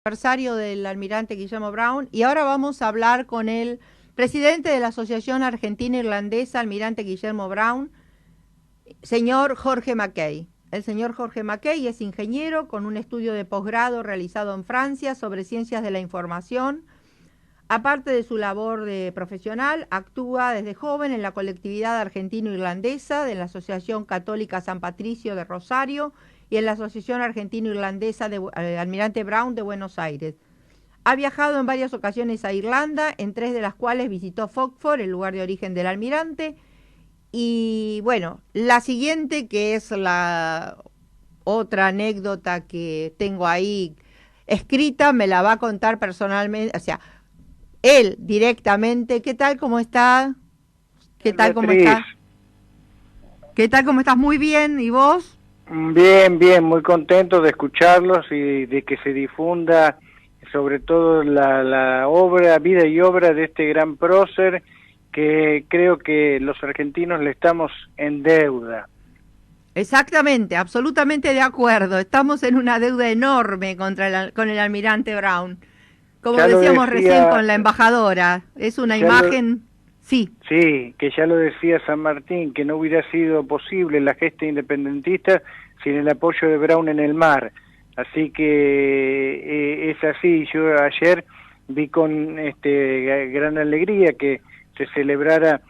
Aniversario del almirante Guillermo Brown, y ahora vamos a hablar con el presidente de la Asociación Argentina Irlandesa, almirante Guillermo Brown, señor Jorge Mackay. El señor Jorge Mackay es ingeniero con un estudio de posgrado realizado en Francia sobre ciencias de la información. Aparte de su labor de profesional, actúa desde joven en la colectividad argentino-irlandesa de la Asociación Católica San Patricio de Rosario y en la Asociación Argentino-Irlandesa de Almirante Brown de Buenos Aires. Ha viajado en varias ocasiones a Irlanda, en 3 de las cuales visitó Fogford, el lugar de origen del almirante. Y bueno, la siguiente, que es la otra anécdota que tengo ahí escrita, me la va a contar personalmente, o sea, él directamente. ¿Qué tal? ¿Cómo está? ¿Qué tal? ¿Cómo está? ¿Qué tal? ¿Cómo estás? Muy bien. ¿Y vos? Bien, bien, muy contento de escucharlos y de que se difunda sobre todo la obra, vida y obra de este gran prócer que creo que los argentinos le estamos en deuda. Exactamente, absolutamente de acuerdo. Estamos en una deuda enorme con el almirante Brown. Como Ya decíamos recién con la embajadora, es una imagen... Sí. Sí, que ya lo decía San Martín, que no hubiera sido posible la gesta independentista sin el apoyo de Brown en el mar. Así que es así. Yo ayer vi con gran alegría que se celebrara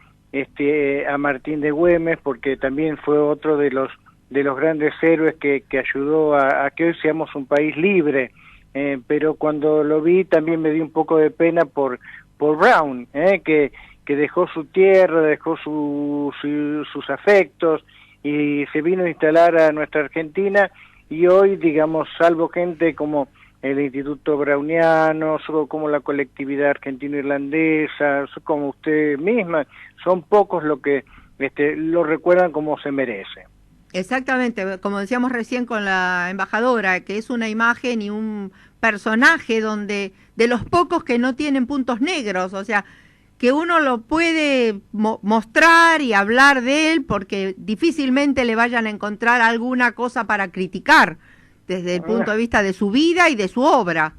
a Martín de Güemes, porque también fue otro de los grandes héroes que ayudó a que hoy seamos un país libre. Pero cuando lo vi también me dio un poco de pena por Brown, que dejó su tierra, dejó sus afectos y se vino a instalar a nuestra Argentina, y hoy, digamos, salvo gente como el Instituto Browniano, como la colectividad argentino-irlandesa, como usted misma, son pocos los que lo recuerdan como se merece. Exactamente, como decíamos recién con la embajadora, que es una imagen y un personaje donde de los pocos que no tienen puntos negros, o sea, que uno lo puede mostrar y hablar de él porque difícilmente le vayan a encontrar alguna cosa para criticar desde el punto de vista de su vida y de su obra.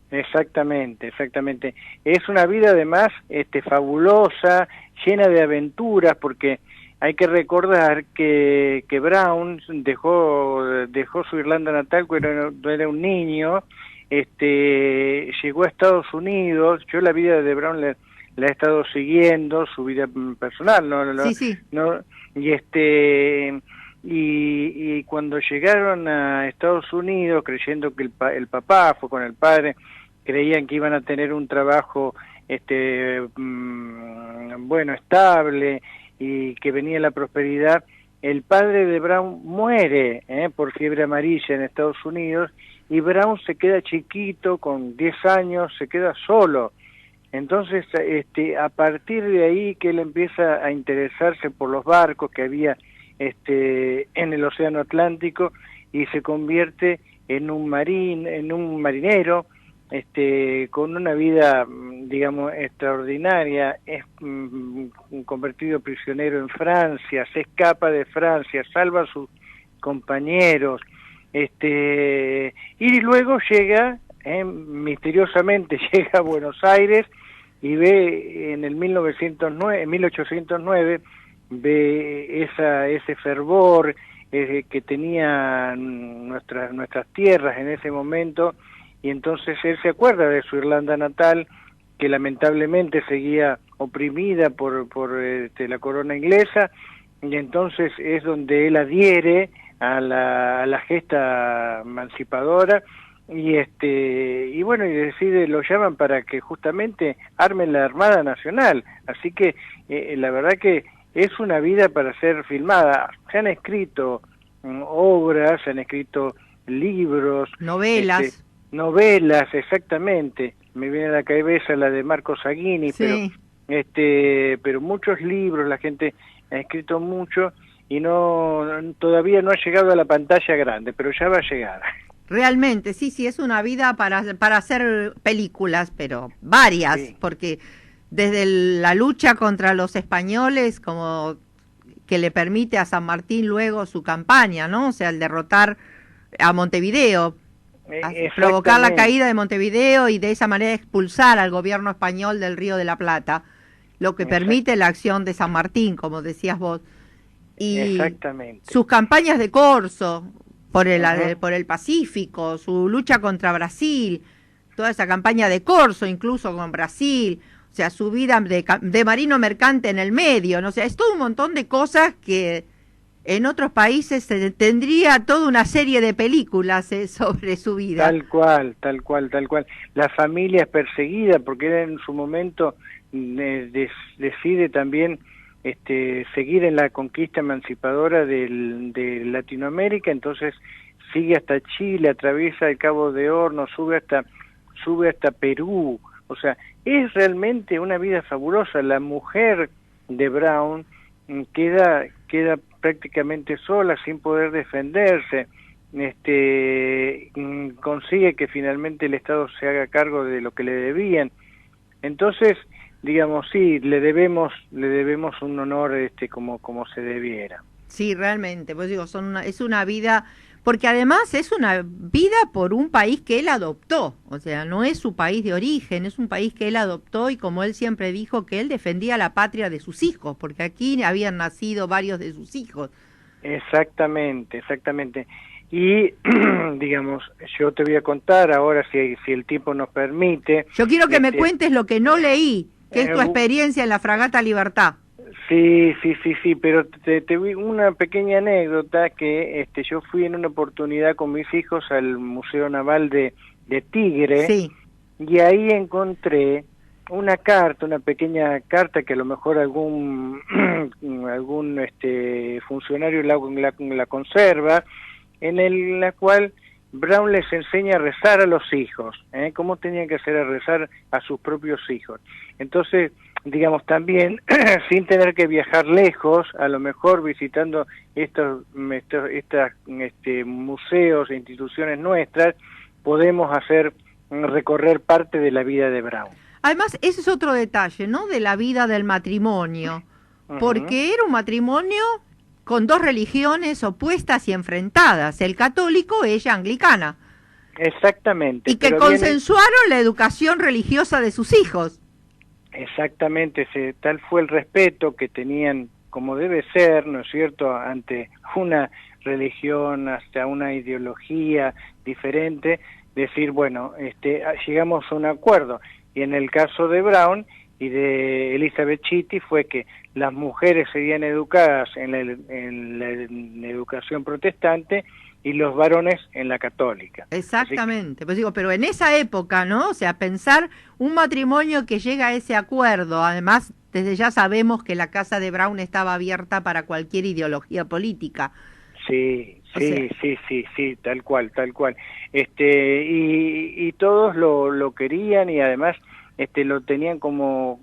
Exactamente, exactamente. Es una vida además fabulosa, llena de aventuras, porque hay que recordar que Brown dejó su Irlanda natal cuando era un niño, llegó a Estados Unidos. Yo la vida de Brown la he estado siguiendo, su vida personal, Sí. Y cuando llegaron a Estados Unidos, creyendo que el papá fue con el padre, creían que iban a tener un trabajo bueno, estable, y que venía la prosperidad. El padre de Brown muere por fiebre amarilla en Estados Unidos, y Brown se queda chiquito, con 10 años, se queda solo. Entonces, a partir de ahí que él empieza a interesarse por los barcos que había en el Océano Atlántico, y se convierte en un marinero, con una vida, digamos, extraordinaria. Es convertido prisionero en Francia, se escapa de Francia, salva a sus compañeros, y luego llega, misteriosamente llega a Buenos Aires, y ve en el 1809, ve ese fervor que tenían nuestras tierras en ese momento, y entonces él se acuerda de su Irlanda natal, que lamentablemente seguía oprimida por la corona inglesa, y entonces es donde él adhiere a la gesta emancipadora, y bueno, y decide, lo llaman para que justamente armen la Armada Nacional. Así que la verdad que es una vida para ser filmada. Se han escrito obras, se han escrito libros, Novelas, exactamente. Me viene a la cabeza la de Marco Saguini, sí. pero muchos libros, la gente ha escrito mucho, y todavía no ha llegado a la pantalla grande, pero ya va a llegar. Realmente, sí, es una vida para hacer películas, pero varias, sí. Porque desde la lucha contra los españoles, como que le permite a San Martín luego su campaña, ¿no? O sea, el derrotar a Montevideo, provocar la caída de Montevideo y de esa manera expulsar al gobierno español del Río de la Plata, lo que permite la acción de San Martín, como decías vos. Y sus campañas de corso por el Pacífico, su lucha contra Brasil, toda esa campaña de corso incluso con Brasil, o sea, su vida de marino mercante en el medio, ¿no? O sea, es todo un montón de cosas que en otros países se tendría toda una serie de películas sobre su vida. Tal cual. La familia es perseguida porque él en su momento decide también seguir en la conquista emancipadora de Latinoamérica, entonces sigue hasta Chile, atraviesa el Cabo de Hornos, sube hasta Perú. O sea, es realmente una vida fabulosa. La mujer de Brown queda prácticamente sola, sin poder defenderse. Consigue que finalmente el Estado se haga cargo de lo que le debían. Entonces, digamos, sí, le debemos un honor como se debiera. Sí, realmente, pues digo, es una vida, porque además es una vida por un país que él adoptó, o sea, no es su país de origen, es un país que él adoptó y como él siempre dijo que él defendía la patria de sus hijos, porque aquí habían nacido varios de sus hijos. Exactamente. Y, digamos, yo te voy a contar ahora, si el tiempo nos permite. Yo quiero que me cuentes lo que no leí, que es tu experiencia en la Fragata Libertad. Sí, pero te doy una pequeña anécdota que yo fui en una oportunidad con mis hijos al Museo Naval de Tigre, sí. Y ahí encontré una pequeña carta que a lo mejor algún funcionario la conserva, en la cual Brown les enseña a rezar a los hijos, cómo tenían que hacer a rezar a sus propios hijos. Entonces, digamos, también, sin tener que viajar lejos, a lo mejor visitando estos museos e instituciones nuestras, podemos recorrer parte de la vida de Brown. Además, ese es otro detalle, ¿no?, de la vida del matrimonio, porque era un matrimonio con dos religiones opuestas y enfrentadas, el católico, ella anglicana. Exactamente. Y que consensuaron la educación religiosa de sus hijos. Exactamente, tal fue el respeto que tenían, como debe ser, ¿no es cierto?, ante una religión, hasta una ideología diferente, decir, bueno, llegamos a un acuerdo. Y en el caso de Brown y de Elizabeth Chitty fue que las mujeres serían educadas en la educación protestante y los varones en la católica. Exactamente, pues digo, pero en esa época, ¿no? O sea, pensar un matrimonio que llega a ese acuerdo, además, desde ya sabemos que la casa de Brown estaba abierta para cualquier ideología política. Sí, tal cual. Y todos lo querían y además lo tenían como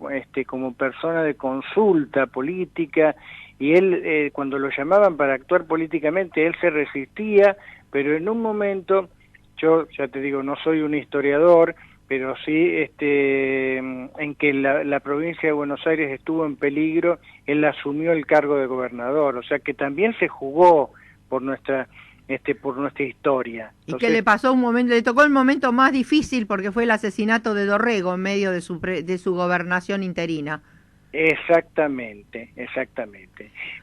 persona de consulta política, y él cuando lo llamaban para actuar políticamente él se resistía, pero en un momento, yo ya te digo, no soy un historiador, pero sí en que la provincia de Buenos Aires estuvo en peligro, él asumió el cargo de gobernador, o sea que también se jugó por nuestra historia. Entonces, y que le pasó le tocó el momento más difícil porque fue el asesinato de Dorrego en medio de su gobernación interina. Exactamente.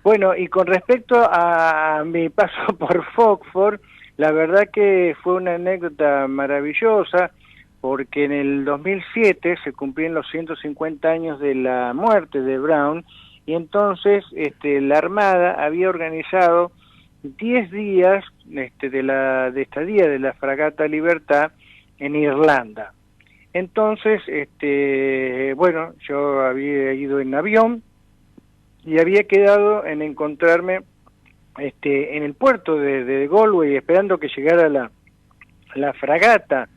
Bueno, y con respecto a mi paso por Foxford, la verdad que fue una anécdota maravillosa, porque en el 2007 se cumplían los 150 años de la muerte de Brown, y entonces la Armada había organizado 10 días de estadía de la Fragata Libertad en Irlanda. Entonces, bueno, yo había ido en avión y había quedado en encontrarme en el puerto de Galway esperando que llegara la fragata,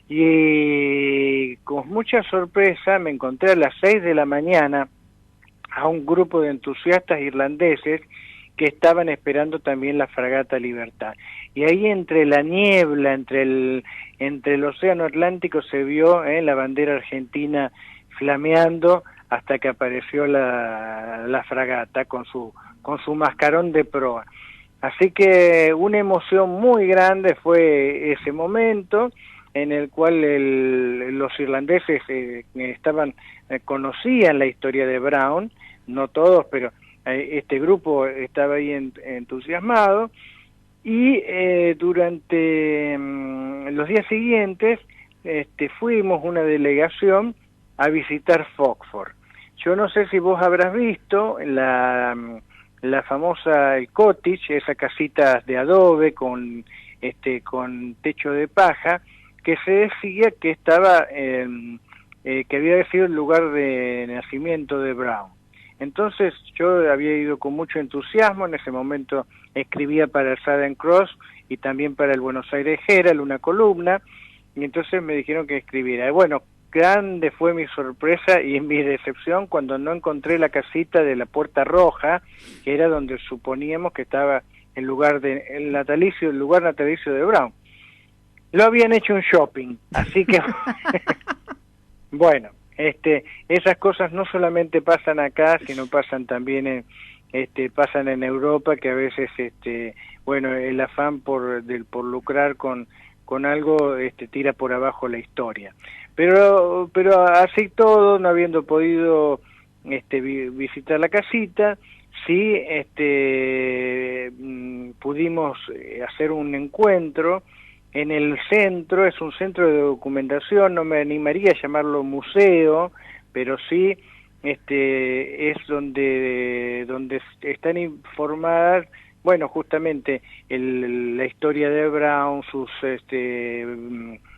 y con mucha sorpresa me encontré a las 6 de la mañana a un grupo de entusiastas irlandeses que estaban esperando también la Fragata Libertad. Y ahí entre la niebla, entre el océano Atlántico se vio la bandera argentina flameando hasta que apareció la fragata con su mascarón de proa. Así que una emoción muy grande fue ese momento en el cual los irlandeses conocían la historia de Brown, no todos, pero este grupo estaba ahí entusiasmado, y durante los días siguientes fuimos una delegación a visitar Foxford. Yo no sé si vos habrás visto la famosa el cottage, esa casita de adobe con techo de paja, que se decía que estaba que había sido el lugar de nacimiento de Brown. Entonces yo había ido con mucho entusiasmo, en ese momento escribía para el Southern Cross y también para el Buenos Aires Herald una columna, y entonces me dijeron que escribiera. Y bueno, grande fue mi sorpresa y mi decepción cuando no encontré la casita de la Puerta Roja, que era donde suponíamos que estaba el lugar natalicio de Brown. Lo habían hecho un shopping, así que bueno, esas cosas no solamente pasan acá, sino pasan también pasan en Europa, que a veces bueno, el afán por lucrar con algo tira por abajo la historia. Pero así todo, no habiendo podido visitar la casita, sí pudimos hacer un encuentro en el centro. Es un centro de documentación, no me animaría a llamarlo museo, pero sí es donde están informadas, bueno, justamente la historia de Brown, sus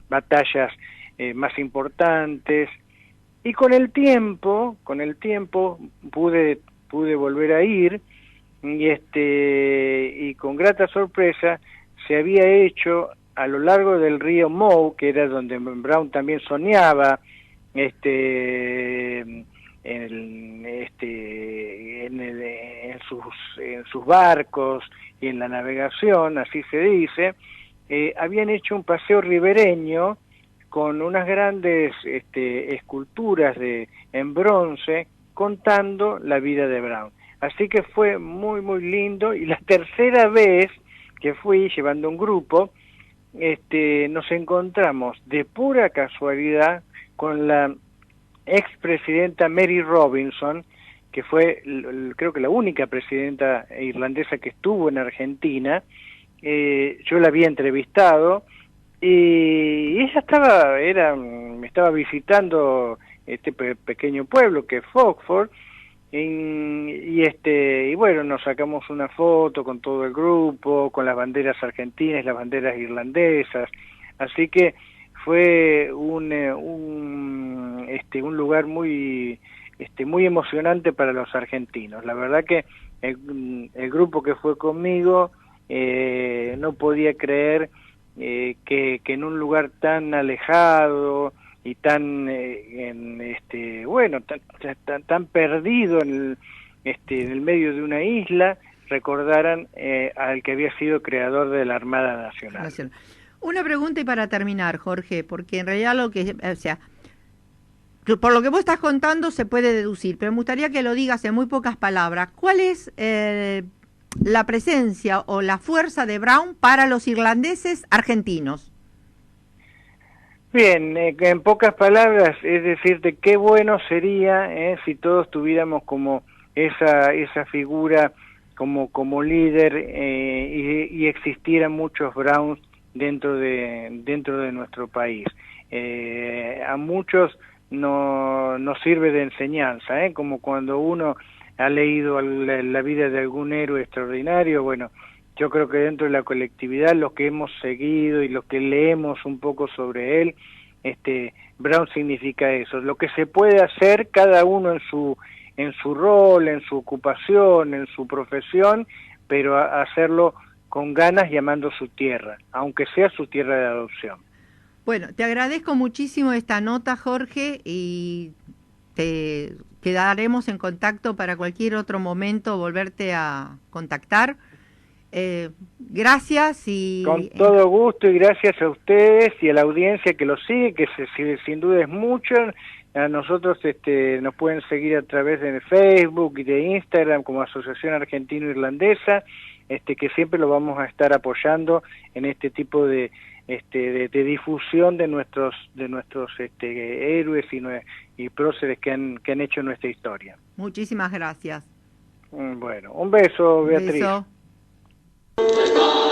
batallas más importantes, y con el tiempo pude volver a ir, y con grata sorpresa se había hecho a lo largo del río Moe, que era donde Brown también soñaba, en sus barcos y en la navegación, así se dice, habían hecho un paseo ribereño con unas grandes esculturas en bronce contando la vida de Brown. Así que fue muy, muy lindo, y la tercera vez que fui llevando un grupo, nos encontramos de pura casualidad con la expresidenta Mary Robinson, que fue creo que la única presidenta irlandesa que estuvo en Argentina. Yo la había entrevistado y ella me estaba visitando este pequeño pueblo que es Foxford, y bueno, nos sacamos una foto con todo el grupo, con las banderas argentinas, las banderas irlandesas, así que fue un lugar muy muy emocionante para los argentinos. La verdad que el grupo que fue conmigo no podía creer que en un lugar tan alejado y tan bueno, tan perdido en el medio de una isla, recordaran al que había sido creador de la Armada Nacional. Una pregunta y para terminar, Jorge, porque en realidad por lo que vos estás contando se puede deducir, pero me gustaría que lo digas en muy pocas palabras. ¿Cuál es la presencia o la fuerza de Brown para los irlandeses argentinos? Bien, en pocas palabras, es decirte, qué bueno sería si todos tuviéramos como esa figura como líder, y existieran muchos Browns dentro de nuestro país. A muchos nos sirve de enseñanza, como cuando uno ha leído la vida de algún héroe extraordinario. Bueno, yo creo que dentro de la colectividad, los que hemos seguido y los que leemos un poco sobre él, Brown significa eso, lo que se puede hacer cada uno en su rol, en su ocupación, en su profesión, pero hacerlo con ganas y amando su tierra, aunque sea su tierra de adopción. Bueno, te agradezco muchísimo esta nota, Jorge, y te quedaremos en contacto para cualquier otro momento, volverte a contactar. Gracias y... Con todo gusto, y gracias a ustedes y a la audiencia que lo sigue, que sin duda es mucho. A nosotros nos pueden seguir a través de Facebook y de Instagram como Asociación Argentino-Irlandesa, que siempre lo vamos a estar apoyando en este tipo de difusión de nuestros héroes y próceres que han hecho nuestra historia. Muchísimas gracias. Bueno, un beso, Beatriz. Un beso.